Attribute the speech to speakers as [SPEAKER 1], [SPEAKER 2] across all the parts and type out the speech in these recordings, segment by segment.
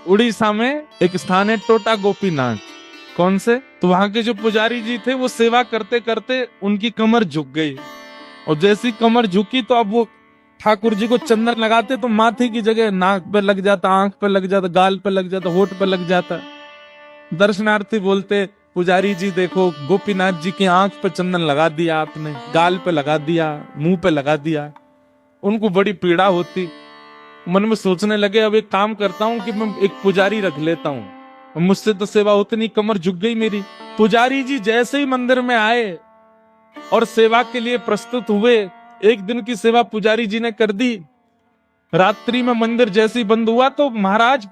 [SPEAKER 1] उड़ीसा में एक स्थान है टोटा गोपीनाथ। कौन से? तो वहां के जो पुजारी जी थे वो सेवा करते करते उनकी कमर झुक गई, और जैसी कमर झुकी तो अब वो ठाकुर जी को चंदन लगाते तो माथे की जगह नाक पे लग जाता, आंख पे लग जाता, गाल पे लग जाता, होठ पे लग जाता। दर्शनार्थी बोलते, पुजारी जी देखो, गोपीनाथ जी की आंख पे चंदन लगा दिया आपने, गाल पे लगा दिया, मुंह पे लगा दिया। उनको बड़ी पीड़ा होती। मन में सोचने लगे, अब एक काम करता हूं कि मैं एक पुजारी रख लेता हूं, मुझसे तो सेवा उतनी, कमर झुक गई मेरी। पुजारी जी जैसे ही मंदिर में आए और सेवा के लिए प्रस्तुत हुए, एक दिन की सेवा पुजारी जी ने कर दी। रात्रि में मंदिर जैसे ही बंद हुआ तो महाराज,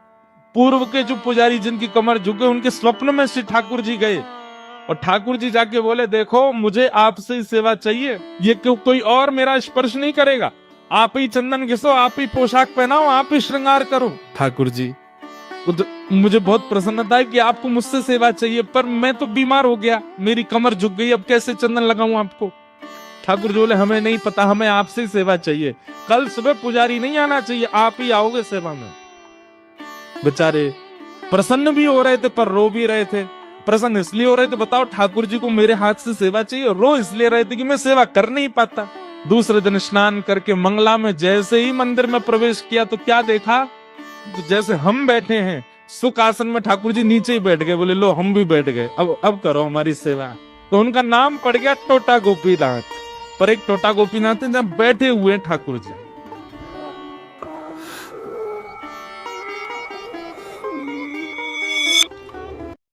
[SPEAKER 1] पूर्व के जो पुजारी जिनकी कमर झुक गई, उनके स्वप्न में श्री ठाकुर जी गए और ठाकुर जी जाके बोले, देखो मुझे आपसे ही सेवा चाहिए, ये कोई और मेरा स्पर्श नहीं करेगा, आप ही चंदन घिसो, आप ही पोशाक पहनाओ, आप ही श्रृंगार करो। ठाकुर जी, मुझे बहुत प्रसन्नता है कि आपको मुझसे सेवा चाहिए, पर मैं तो बीमार हो गया, मेरी कमर झुक गई, अब कैसे चंदन लगाऊं आपको? ठाकुर जी बोले, हमें नहीं पता, हमें आपसे ही सेवा चाहिए, कल सुबह पुजारी नहीं आना चाहिए, आप ही आओगे सेवा में। बेचारे प्रसन्न भी हो रहे थे पर रो भी रहे थे। प्रसन्न इसलिए हो रहे थे, बताओ ठाकुर जी को मेरे हाथ से सेवा चाहिए, रो इसलिए रहे थे कि मैं सेवा कर नहीं पाता। दूसरे दिन स्नान करके मंगला में जैसे ही मंदिर में प्रवेश किया तो क्या देखा, तो जैसे हम बैठे हैं सुख आसन में, ठाकुर जी नीचे ही बैठ गए, बोले लो हम भी बैठ गए, अब करो हमारी सेवा। तो उनका नाम पड़ गया टोटा गोपीनाथ। पर एक टोटा गोपीनाथ है जहां बैठे हुए ठाकुर जी।